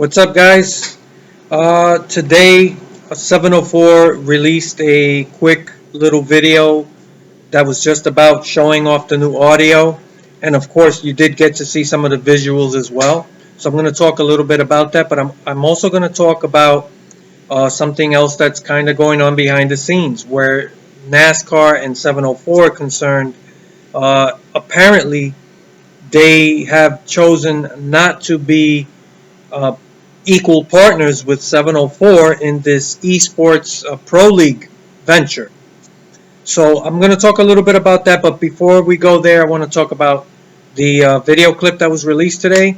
What's up, guys? Today, 704 released a quick little video that was just about showing off the new audio. And of course, you did get to see some of the visuals as well. So I'm going to talk a little bit about that, but I'm also going to talk about something else that's kind of going on behind the scenes where NASCAR and 704 are concerned. Apparently, they have chosen not to be uh, equal partners with 704 in this eSports Pro League venture. So I'm going to talk a little bit about that, but before we go there, I want to talk about the video clip that was released today.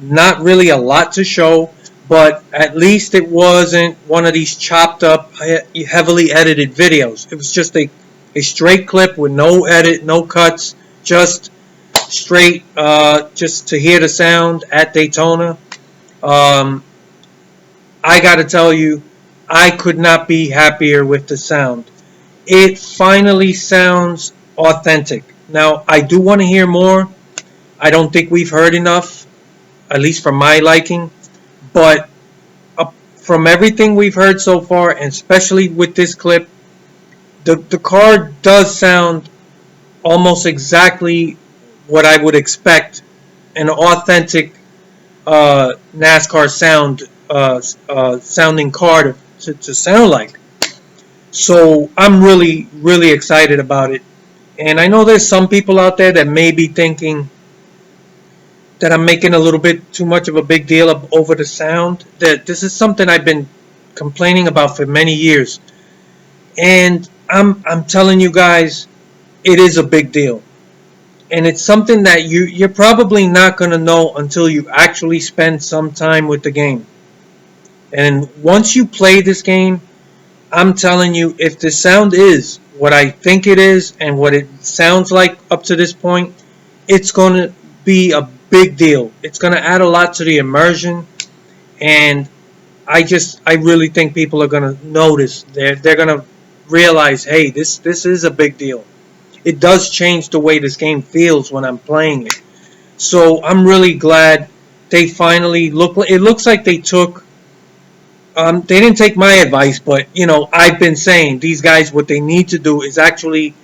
Not really a lot to show, but at least it wasn't one of these chopped up, heavily edited videos. It was just a straight clip with no edit, no cuts, just straight, just to hear the sound at Daytona. Um, I got to tell you, I could not be happier with the sound. It finally sounds authentic. Now, I do want to hear more. I don't think we've heard enough, at least for my liking. But from everything we've heard so far, and especially with this clip, the car does sound almost exactly what I would expect an authentic NASCAR sounding car to sound like. So I'm really excited about it. And I know there's some people out there that may be thinking that I'm making a little bit too much of a big deal over the sound. That this is something I've been complaining about for many years. And I'm telling you guys, it is a big deal. And it's something that you're probably not going to know until you actually spend some time with the game. And once you play this game, I'm telling you, if the sound is what I think it is and what it sounds like up to this point, it's going to be a big deal. It's going to add a lot to the immersion. And I really think people are going to notice. They're going to realize, hey, this is a big deal. It does change the way this game feels when I'm playing it. So I'm really glad they finally look. It looks like they took. They didn't take my advice, but I've been saying these guys what they need to do is actually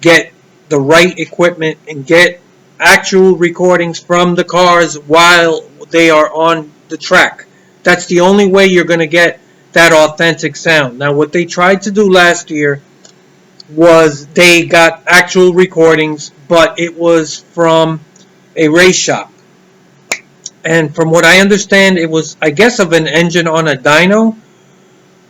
get the right equipment and get actual recordings from the cars while they are on the track. That's the only way you're going to get that authentic sound. Now, what they tried to do last year was they got actual recordings, but it was from a race shop. And from what I understand, it was, I guess, of an engine on a dyno.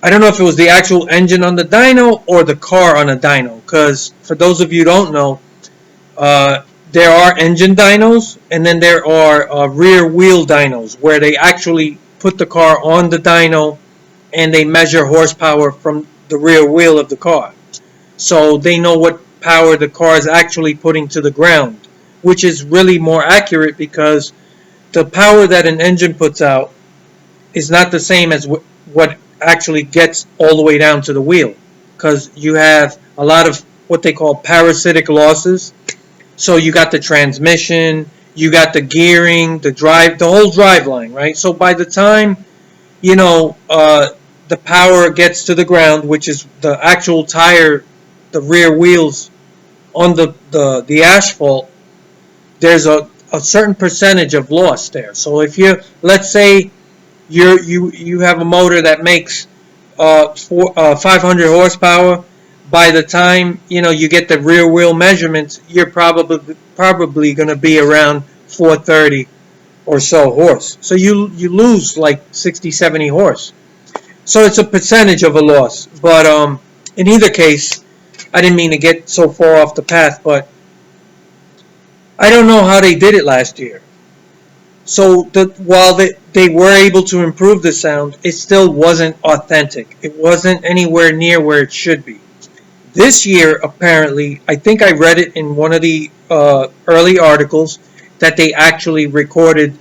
I don't know if it was the actual engine on the dyno or the car on a dyno. Because for those of you who don't know, there are engine dynos, and then there are rear wheel dynos, where they actually put the car on the dyno and they measure horsepower from the rear wheel of the car. So they know what power the car is actually putting to the ground, which is really more accurate because the power that an engine puts out is not the same as what actually gets all the way down to the wheel, because you have a lot of what they call parasitic losses. So you got the transmission, you got the gearing, the whole drive line, right? So by the time the power gets to the ground, which is the actual tire, the rear wheels on the asphalt, there's a certain percentage of loss there. So if let's say you have a motor that makes 500 horsepower, by the time you get the rear wheel measurements, you're probably going to be around 430 or so horse. So you lose like 60, 70 horse. So it's a percentage of a loss. But in either case, I didn't mean to get so far off the path, but I don't know how they did it last year. So while they were able to improve the sound, it still wasn't authentic. It wasn't anywhere near where it should be. This year, apparently, I think I read it in one of the early articles that they actually recorded.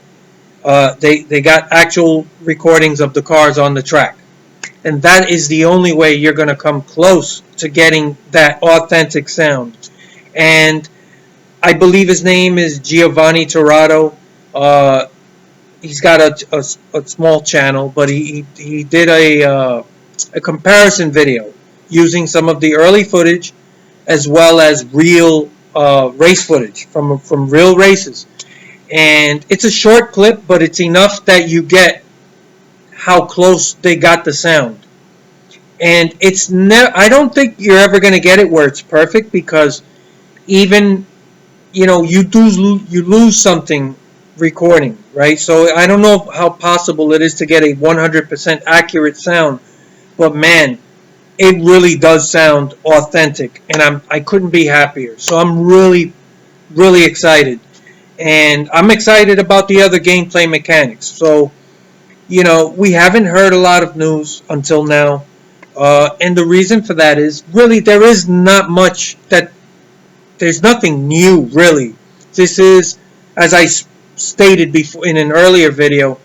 They got actual recordings of the cars on the track. And that is the only way you're going to come close to getting that authentic sound. And I believe his name is Giovanni Torrado. he's got a small channel, but he did a comparison video using some of the early footage as well as real race footage from real races. And it's a short clip, but it's enough that you get how close they got the sound. And I don't think you're ever going to get it where it's perfect, because even you lose something recording, right? So I don't know how possible it is to get a 100% accurate sound, but man, it really does sound authentic, and I couldn't be happier. So I'm really, really excited, and I'm excited about the other gameplay mechanics. So we haven't heard a lot of news until now, and the reason for that is really there is not much that there's nothing new really. This is, as I stated before in an earlier video,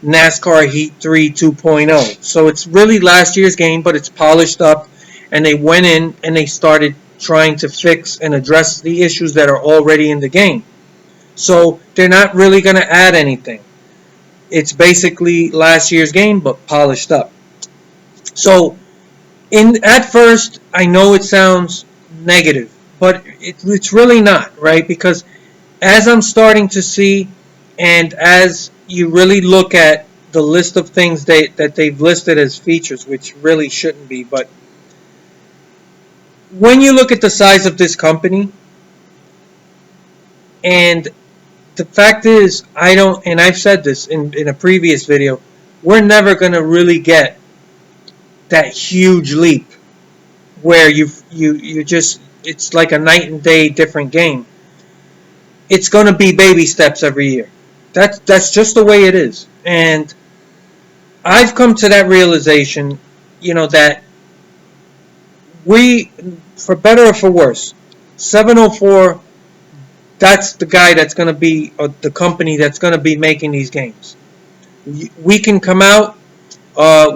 NASCAR Heat 3 2.0. So it's really last year's game, but it's polished up, and they went in and they started trying to fix and address the issues that are already in the game. So they're not really going to add anything. It's basically last year's game, but polished up. So at first, I know it sounds negative, but it's really not, right? Because as I'm starting to see, and as you really look at the list of things that they've listed as features, which really shouldn't be, but when you look at the size of this company, and the fact is, and I've said this in a previous video, we're never going to really get that huge leap where you just, it's like a night and day different game. It's going to be baby steps every year. That's just the way it is. And I've come to that realization, that for better or for worse, 704, that's the guy that's going to be, or the company that's going to be making these games. We can come out,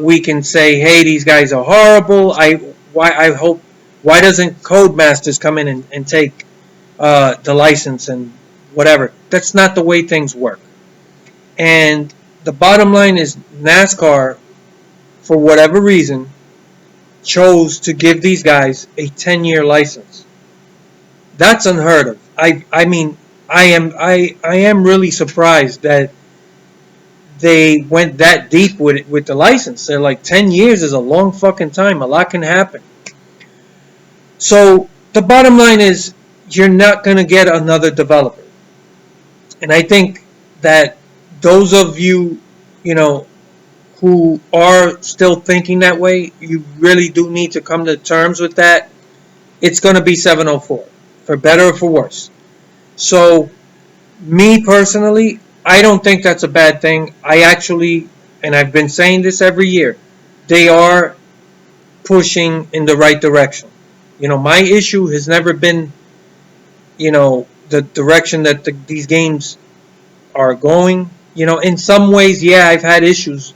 we can say, hey, these guys are horrible. Why doesn't Codemasters come in and take the license and whatever? That's not the way things work. And the bottom line is NASCAR, for whatever reason, chose to give these guys a 10-year license. That's unheard of. I mean, I am really surprised that they went that deep with the license. They're like, 10 years is a long fucking time. A lot can happen. So the bottom line is, you're not going to get another developer. And I think that those of you, who are still thinking that way, you really do need to come to terms with that. It's going to be 704, for better or for worse. So, me personally, I don't think that's a bad thing. I actually, and I've been saying this every year, they are pushing in the right direction. My issue has never been, the direction that these games are going. In some ways, yeah, I've had issues,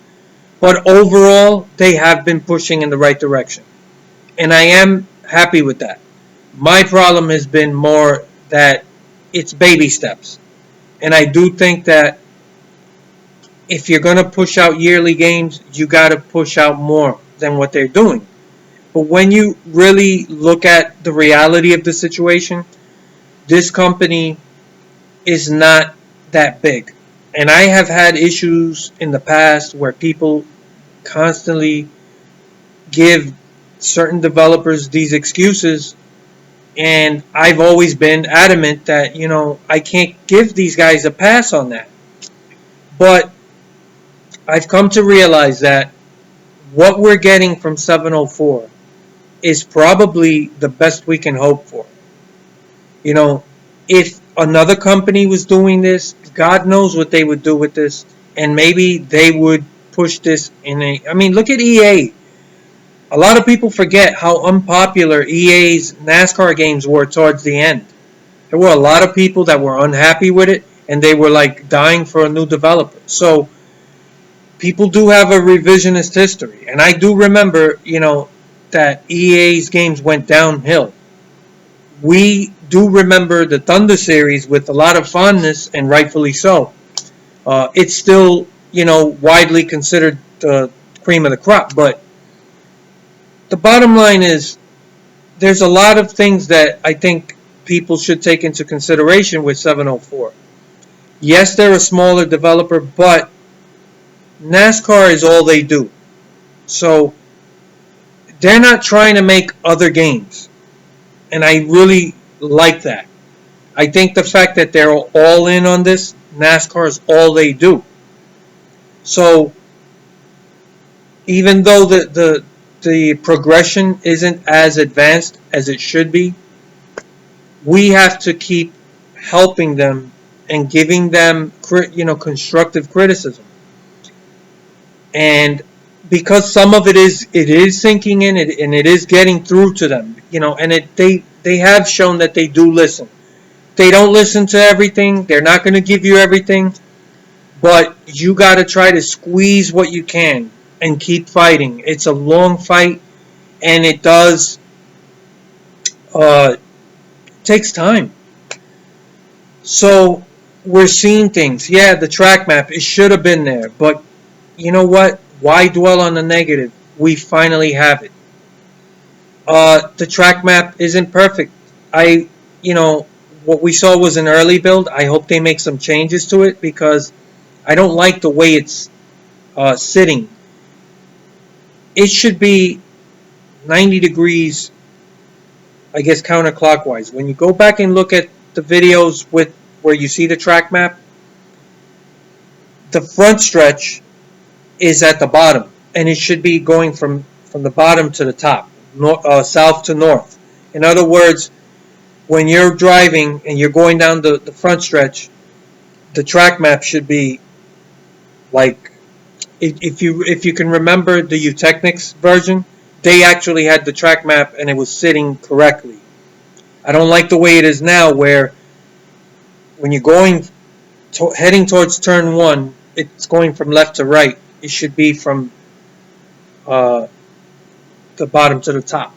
but overall, they have been pushing in the right direction, and I am happy with that. My problem has been more that it's baby steps, and I do think that if you're going to push out yearly games, you got to push out more than what they're doing. But when you really look at the reality of the situation, this company is not that big. And I have had issues in the past where people constantly give certain developers these excuses, and I've always been adamant that, I can't give these guys a pass on that. But I've come to realize that what we're getting from 704 is probably the best we can hope for. If another company was doing this, God knows what they would do with this, and maybe they would push this look at EA. A lot of people forget how unpopular EA's NASCAR games were towards the end. There were a lot of people that were unhappy with it, and they were like dying for a new developer. So people do have a revisionist history, and I do remember, that EA's games went downhill. We do remember the Thunder series with a lot of fondness, and rightfully so. It's still, widely considered the cream of the crop. But the bottom line is, there's a lot of things that I think people should take into consideration with 704. Yes, they're a smaller developer, but NASCAR is all they do. So they're not trying to make other games. And I really like that. I think the fact that they're all in on this, NASCAR is all they do. So even though the progression isn't as advanced as it should be, we have to keep helping them and giving them constructive criticism. And because some of it is sinking in, and it is getting through to them, and they have shown that they do listen. They don't listen to everything. They're not going to give you everything, but you got to try to squeeze what you can and keep fighting. It's a long fight, and it takes time. So we're seeing things. Yeah, the track map, it should have been there, but you know what? Why dwell on the negative? We finally have it. The track map isn't perfect. What we saw was an early build. I hope they make some changes to it because I don't like the way it's sitting. It should be 90 degrees, I guess, counterclockwise. When you go back and look at the videos where you see the track map, the front stretch is at the bottom, and it should be going from the bottom to the top, south to north. In other words, when you're driving and you're going down the front stretch, the track map should be like, if you can remember the Utechnics version, they actually had the track map and it was sitting correctly. I don't like the way it is now, where when you're heading towards turn 1, it's going from left to right. It should be from the bottom to the top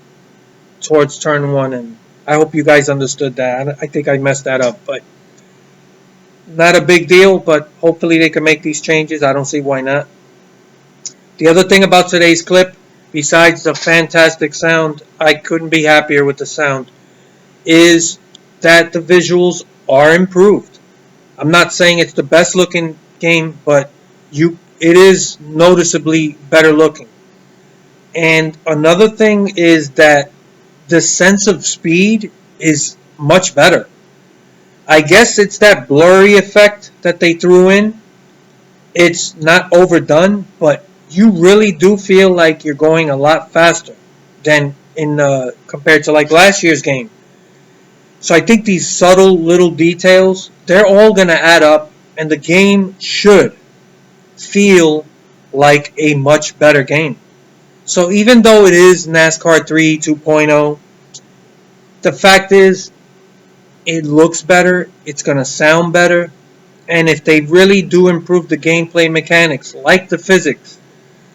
towards turn 1, and I hope you guys understood that. I think I messed that up, but not a big deal, but hopefully they can make these changes. I don't see why not. The other thing about today's clip, besides the fantastic sound, I couldn't be happier with the sound, is that the visuals are improved. I'm not saying it's the best looking game, but it is noticeably better looking. And another thing is that the sense of speed is much better. I guess it's that blurry effect that they threw in. It's not overdone, but you really do feel like you're going a lot faster than compared to like last year's game. So I think these subtle little details, they're all going to add up, and the game should feel like a much better game. So even though it is NASCAR 3 2.0, the fact is, it looks better, it's going to sound better, and if they really do improve the gameplay mechanics, like the physics,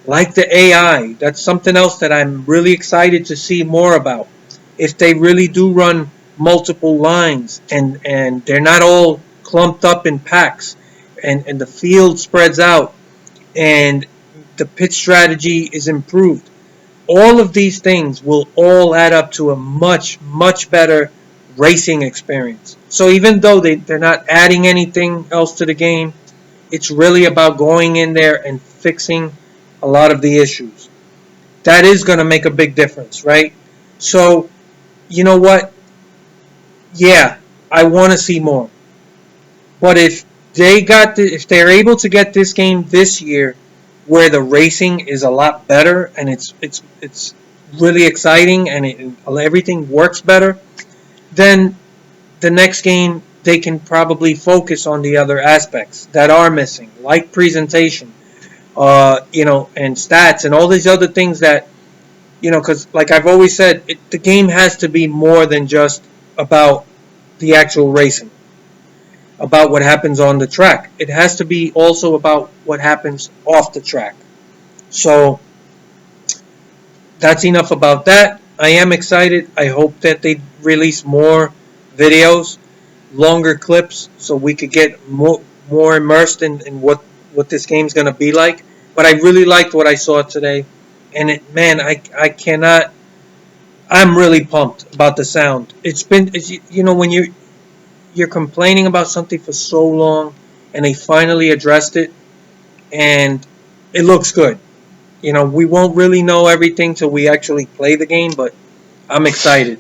like the AI, that's something else that I'm really excited to see more about. If they really do run multiple lines, and they're not all clumped up in packs, and the field spreads out, and the pit strategy is improved, all of these things will all add up to a much, much better racing experience. So even though they're not adding anything else to the game, it's really about going in there and fixing a lot of the issues. That is going to make a big difference, right? So, you know what? Yeah, I want to see more. But if they're able to get this game this year, where the racing is a lot better and it's really exciting and everything works better, then the next game they can probably focus on the other aspects that are missing, like presentation, and stats and all these other things that, because like I've always said, the game has to be more than just about the actual racing, about what happens on the track. It has to be also about what happens off the track. So that's enough about that. I am excited. I hope that they release more videos, longer clips, so we could get more immersed in what this game's gonna be like. But I really liked what I saw today, and man, I cannot. I'm really pumped about the sound. When you're complaining about something for so long, and they finally addressed it, and it looks good. We won't really know everything till we actually play the game, but I'm excited.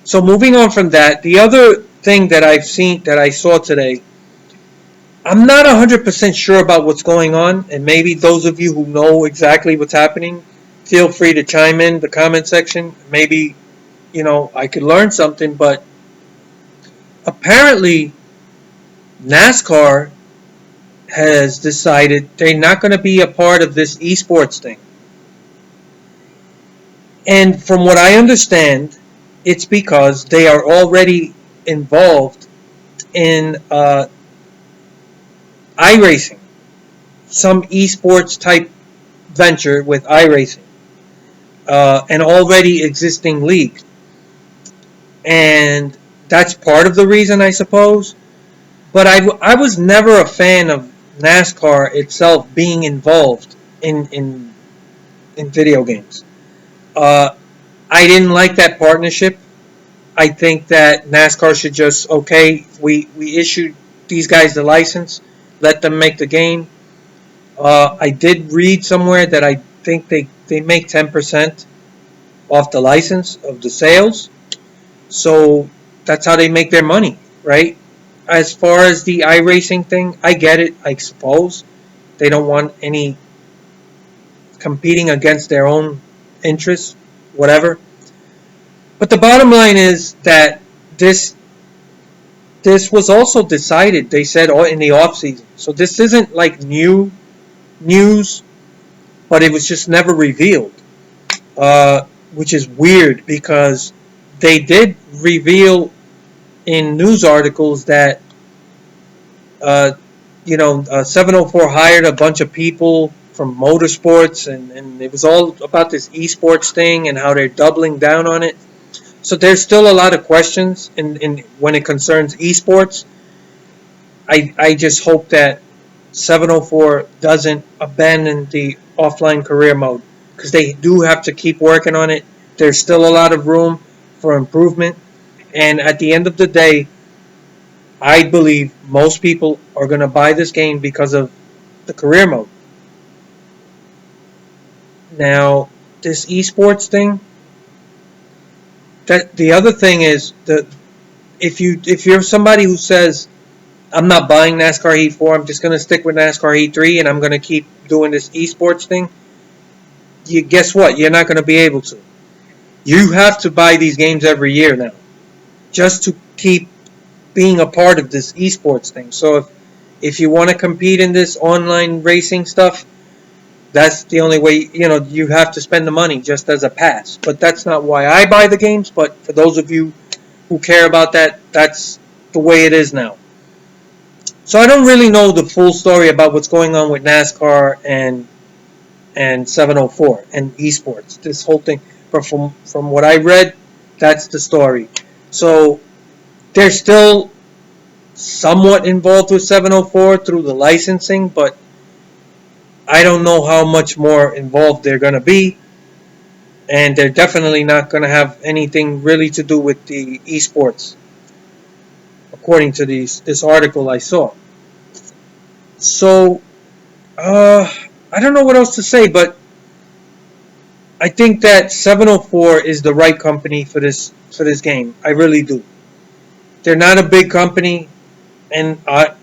So moving on from that, the other thing that I saw today, I'm not 100% sure about what's going on, and maybe those of you who know exactly what's happening, feel free to chime in the comment section. Maybe, I could learn something, but apparently NASCAR has decided they're not going to be a part of this esports thing. And from what I understand, it's because they are already involved in iRacing, some esports type venture with iRacing, an already existing league. And that's part of the reason, I suppose. But I was never a fan of NASCAR itself being involved in video games. Uh, I didn't like that partnership. I think that NASCAR should just, okay, we issued these guys the license, let them make the game. I did read somewhere that I think they make 10% off the license of the sales. So that's how they make their money, right? As far as the iRacing thing, I get it, I suppose. They don't want any competing against their own interests, whatever. But the bottom line is that this this was also decided, they said, in the off season. So this isn't like new news, but it was just never revealed, which is weird because they did reveal in news articles that uh, 704 hired a bunch of people from motorsports, and it was all about this esports thing and how they're doubling down on it. So there's still a lot of questions in when it concerns esports. I just hope that 704 doesn't abandon the offline career mode, because they do have to keep working on it. There's still a lot of room for improvement, and at the end of the day, I believe most people are going to buy this game because of the career mode. Now, this esports thing, that the other thing is that if you're somebody who says, I'm not buying NASCAR Heat 4, I'm just going to stick with NASCAR Heat 3 and I'm going to keep doing this esports thing, you guess what? You're not going to be able to. You have to buy these games every year now just to keep being a part of this esports thing. So if you want to compete in this online racing stuff, that's the only way. You have to spend the money just as a pass. But that's not why I buy the games. But for those of you who care about that, that's the way it is now. So I don't really know the full story about what's going on with NASCAR and 704 and esports. This whole thing, but from what I read, that's the story. So they're still somewhat involved with 704 through the licensing, but I don't know how much more involved they're going to be, and they're definitely not going to have anything really to do with the esports, according to this article I saw. So, I don't know what else to say, but I think that 704 is the right company for this game. I really do. They're not a big company, and I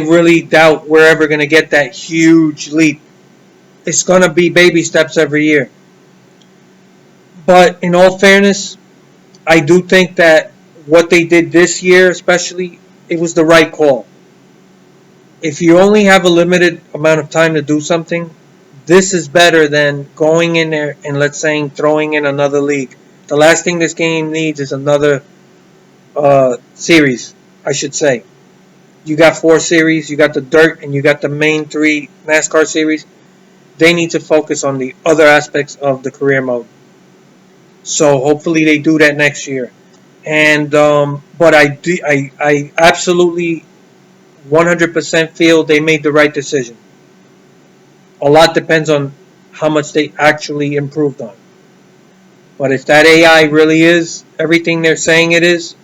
really doubt we're ever going to get that huge leap. It's going to be baby steps every year. But in all fairness, I do think that what they did this year, especially, it was the right call. If you only have a limited amount of time to do something, this is better than going in there and, let's say, throwing in another league. The last thing this game needs is another series, I should say. You got 4 series, you got the dirt, and you got the main 3 NASCAR series. They need to focus on the other aspects of the career mode. So hopefully they do that next year. And but I absolutely 100% feel they made the right decision. A lot depends on how much they actually improved on. But if that AI really is everything they're saying it is,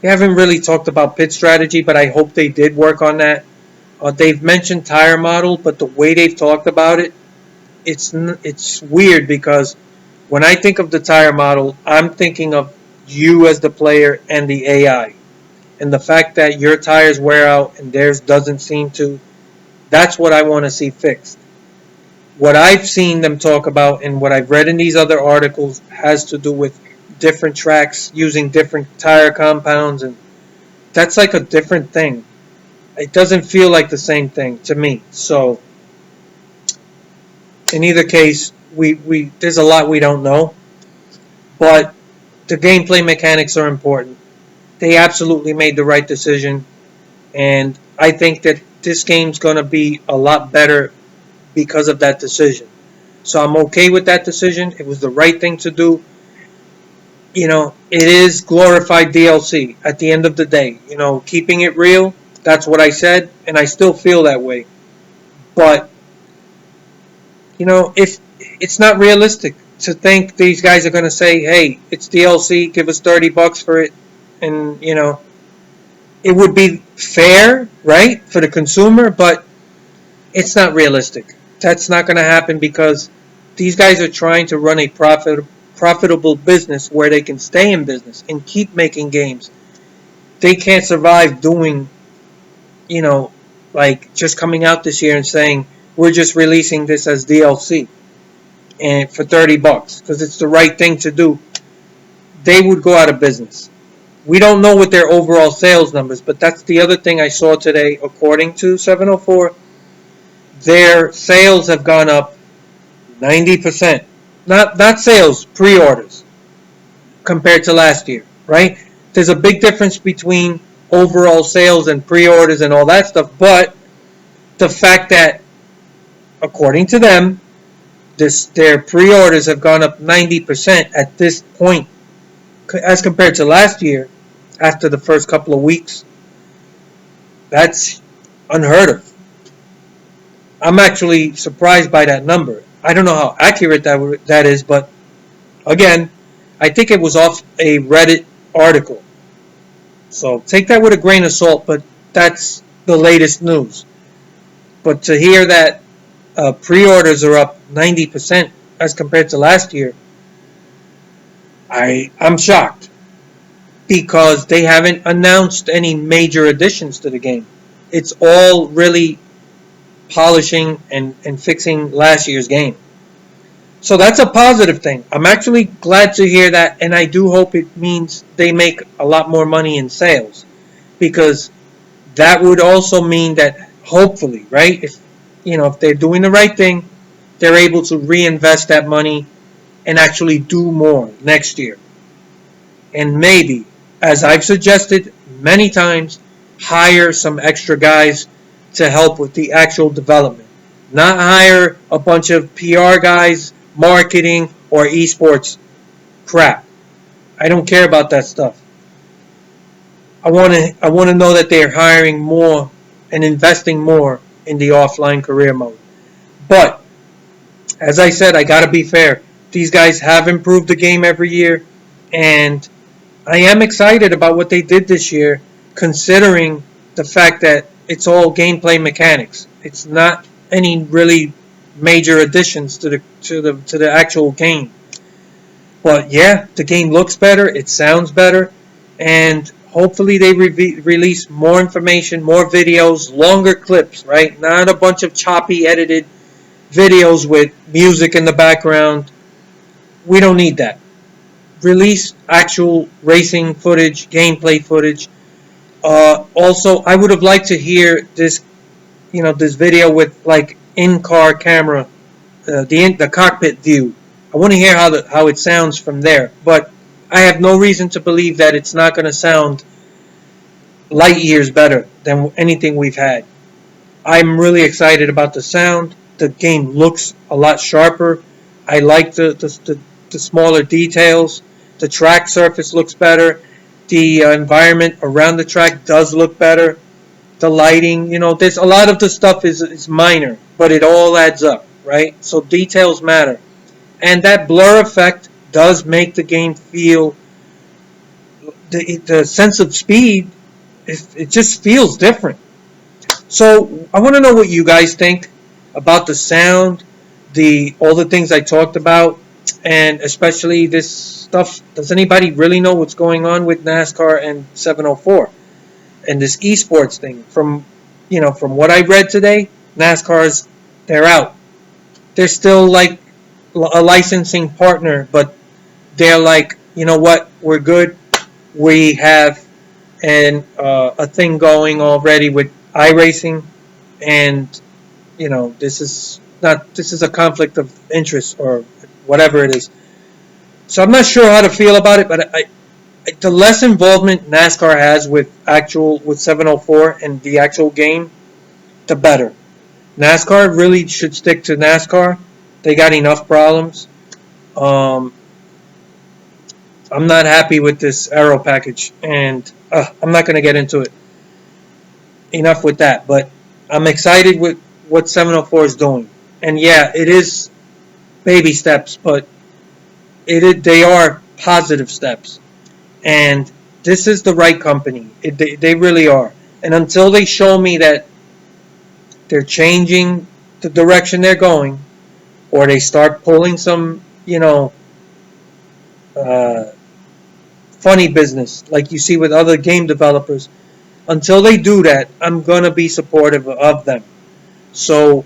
they haven't really talked about pit strategy, but I hope they did work on that. They've mentioned tire model, but the way they've talked about it, it's weird because when I think of the tire model, I'm thinking of you as the player and the AI. And the fact that your tires wear out and theirs doesn't seem to, that's what I want to see fixed. What I've seen them talk about and what I've read in these other articles has to do with different tracks using different tire compounds, and that's like a different thing. It doesn't feel like the same thing to me. So in either case, we there's a lot we don't know, but the gameplay mechanics are important. They absolutely made the right decision, and I think that this game's going to be a lot better because of that decision. So I'm okay with that decision. It was the right thing to do. It is glorified DLC at the end of the day. Keeping it real, that's what I said, and I still feel that way. But, if it's not realistic to think these guys are going to say, hey, it's DLC, give us $30 for it, and, it would be fair, right, for the consumer, but it's not realistic. That's not going to happen because these guys are trying to run a profitable business where they can stay in business and keep making games. They can't survive doing, like just coming out this year and saying, we're just releasing this as DLC and for $30 because it's the right thing to do. They would go out of business. We don't know what their overall sales numbers, but that's the other thing I saw today. According to 704, their sales have gone up 90%. Not sales, pre-orders compared to last year, right? There's a big difference between overall sales and pre-orders and all that stuff, but the fact that, according to them, their pre-orders have gone up 90% at this point as compared to last year after the first couple of weeks. That's unheard of. I'm actually surprised by that number. I don't know how accurate that is, but again, I think it was off a Reddit article. So take that with a grain of salt, but that's the latest news. But to hear that pre-orders are up 90% as compared to last year, I'm shocked because they haven't announced any major additions to the game. It's all really polishing and fixing last year's game. So that's a positive thing. I'm actually glad to hear that, and I do hope it means they make a lot more money in sales, because that would also mean that hopefully, right, if they're doing the right thing, they're able to reinvest that money and actually do more next year. And maybe, as I've suggested many times, hire some extra guys to help with the actual development. Not hire a bunch of PR guys, marketing, or esports crap. I don't care about that stuff. I want to know that they're hiring more and investing more in the offline career mode. But as I said, I got to be fair. These guys have improved the game every year, and I am excited about what they did this year, considering the fact that it's all gameplay mechanics. It's not any really major additions to the actual game. But yeah, the game looks better, it sounds better, and hopefully they release more information, more videos, longer clips, right? Not a bunch of choppy edited videos with music in the background. We don't need that. Release actual racing footage, gameplay footage. Also, I would have liked to hear this video with like in-car camera, the cockpit view. I want to hear how it sounds from there, but I have no reason to believe that it's not going to sound light years better than anything we've had. I'm really excited about the sound. The game looks a lot sharper. I like the smaller details. The track surface looks better. The environment around the track does look better. the lighting. There's a lot of the stuff is minor, but it all adds up, right? So details matter, and that blur effect does make the game feel the sense of speed. It just feels different. So I want to know what you guys think about the sound, the all the things I talked about, and especially this stuff. Does anybody really know what's going on with NASCAR and 704 and this esports thing? From what I read today, NASCAR's they're out. They're still like a licensing partner, but they're like, you know what, we're good. We have a thing going already with iRacing, and this is a conflict of interest or whatever it is. So I'm not sure how to feel about it, but the less involvement NASCAR has with 704 and the actual game, the better. NASCAR really should stick to NASCAR. They got enough problems. Um, I'm not happy with this Aero package, and I'm not going to get into it. Enough with that. But I'm excited with what 704 is doing. And yeah, it is baby steps, but they are positive steps. And this is the right company. They really are. And until they show me that they're changing the direction they're going, or they start pulling some, uh, funny business like you see with other game developers, until they do that, I'm going to be supportive of them. So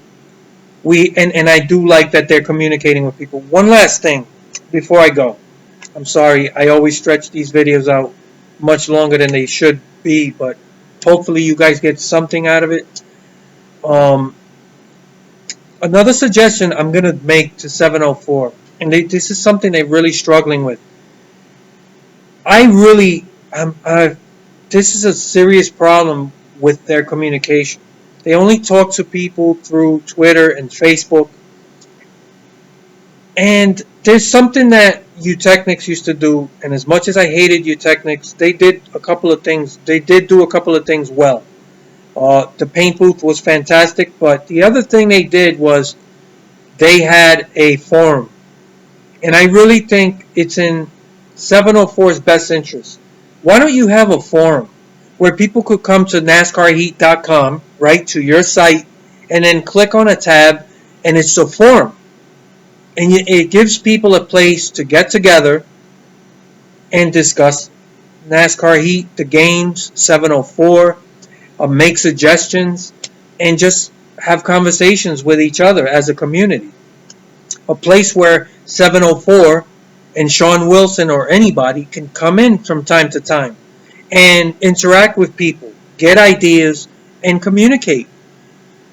and I do like that they're communicating with people. One last thing before I go. I'm sorry, I always stretch these videos out much longer than they should be, but hopefully you guys get something out of it. Another suggestion I'm going to make to 704, and this is something they're really struggling with. This is a serious problem with their communication. They only talk to people through Twitter and Facebook. And there's something that Utechnics used to do, and as much as I hated Utechnics, they did a couple of things. They did do a couple of things well. The paint booth was fantastic, but the other thing they did was they had a forum. And I really think it's in 704's best interest. Why don't you have a forum where people could come to NascarHeat.com, right, to your site, and then click on a tab, and it's a forum. And it gives people a place to get together and discuss NASCAR Heat, the games, 704, make suggestions, and just have conversations with each other as a community. A place where 704 and Sean Wilson or anybody can come in from time to time and interact with people, get ideas, and communicate.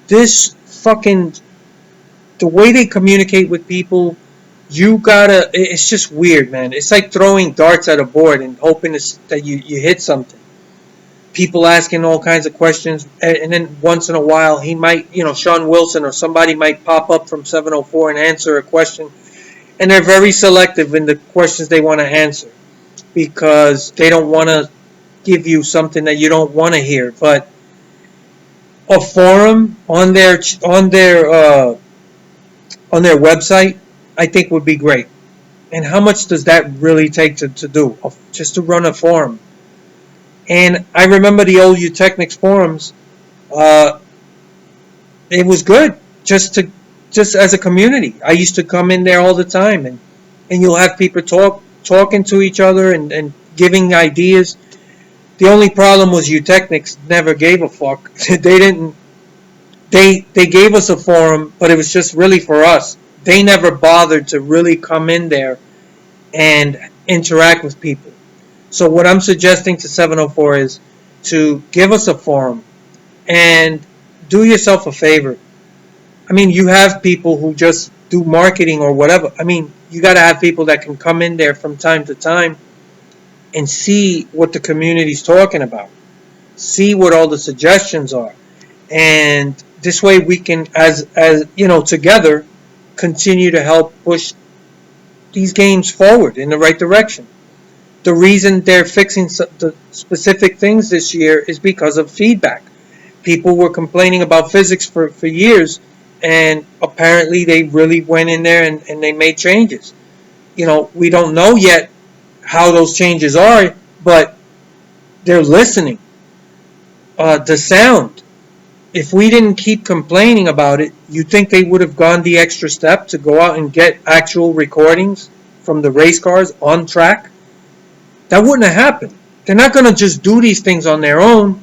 This fucking, the way they communicate with people, it's just weird, man. It's like throwing darts at a board and hoping that you hit something. People asking all kinds of questions, and then once in a while he might, Sean Wilson or somebody might pop up from 704 and answer a question, and they're very selective in the questions they want to answer because they don't want to give you something that you don't want to hear. But a forum on their website, I think would be great. And how much does that really take to do? Just to run a forum. And I remember the old Utechnics forums. It was good just as a community. I used to come in there all the time, and you'll have people talking to each other and giving ideas. The only problem was Utechnics never gave a fuck. They didn't. They gave us a forum, but it was just really for us. They never bothered to really come in there and interact with people. So what I'm suggesting to 704 is to give us a forum and do yourself a favor. I mean, you have people who just do marketing or whatever. I mean, you got to have people that can come in there from time to time and see what the community's talking about. See what all the suggestions are. And this way we can, as together, continue to help push these games forward in the right direction. The reason they're fixing the specific things this year is because of feedback. People were complaining about physics for years, and apparently they really went in there and they made changes. We don't know yet how those changes are, but they're listening. The sound. If we didn't keep complaining about it, you think they would have gone the extra step to go out and get actual recordings from the race cars on track? That wouldn't have happened. They're not going to just do these things on their own,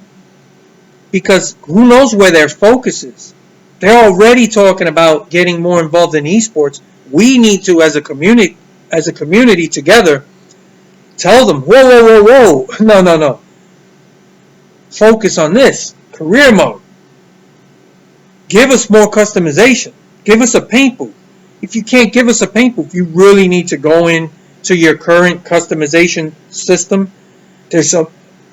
because who knows where their focus is. They're already talking about getting more involved in esports. We need to, as a community together, tell them, whoa, whoa, whoa, whoa, no. Focus on this, career mode. Give us more customization. Give us a paint booth. If you can't give us a paint booth, you really need to go in to your current customization system. There's a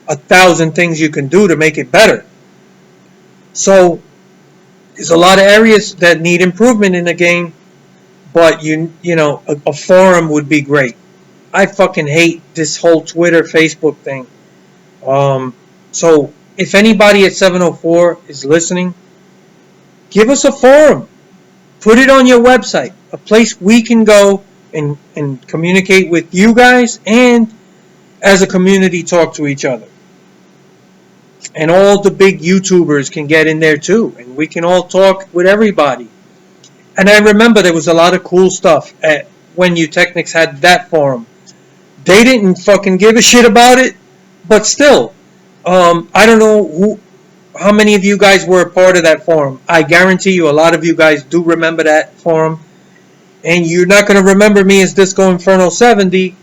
thousand things you can do to make it better. So there's a lot of areas that need improvement in the game, but a forum would be great. I fucking hate this whole Twitter, Facebook thing. So if anybody at 704 is listening, give us a forum. Put it on your website. A place we can go and communicate with you guys, and as a community talk to each other. And all the big YouTubers can get in there too. And we can all talk with everybody. And I remember there was a lot of cool stuff when Technics had that forum. They didn't fucking give a shit about it. But still, I don't know how many of you guys were a part of that forum. I guarantee you a lot of you guys do remember that forum. And you're not going to remember me as Disco Inferno 70.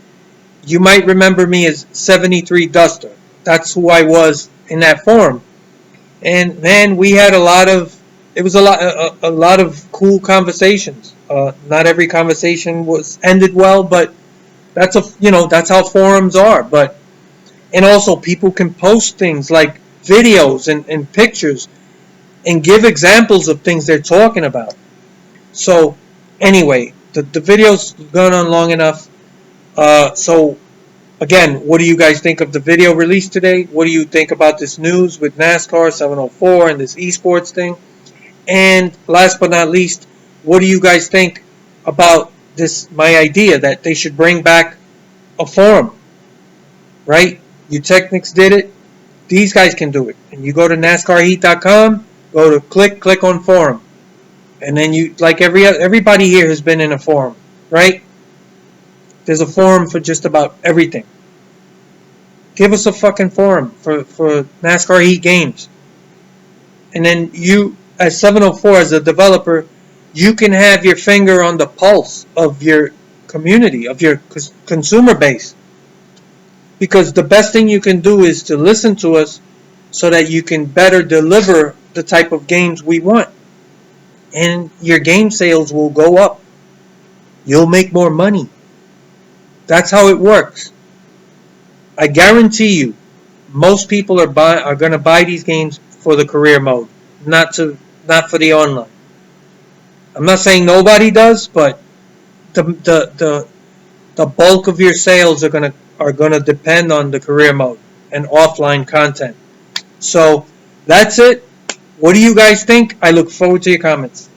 You might remember me as 73 Duster. That's who I was in that forum. And man, we had a lot of cool conversations. Not every conversation was ended well, but that's how forums are. And also people can post things like videos and pictures and give examples of things they're talking about. So anyway, the video's gone on long enough. So again, what do you guys think of the video released today? What do you think about this news with NASCAR 704 and this esports thing? And last but not least, what do you guys think about my idea that they should bring back a forum? Right? Technics did it. These guys can do it. And you go to NASCARHeat.com, go to click on forum. And then everybody here has been in a forum, right? There's a forum for just about everything. Give us a fucking forum for NASCAR Heat games. And then you, as 704, as a developer, you can have your finger on the pulse of your community, of your consumer base. Because the best thing you can do is to listen to us so that you can better deliver the type of games we want. And your game sales will go up. You'll make more money. That's how it works. I guarantee you, most people are going to buy these games for the career mode, not for the online. I'm not saying nobody does, but the bulk of your sales are going to depend on the career mode and offline content. So that's it. What do you guys think? I look forward to your comments.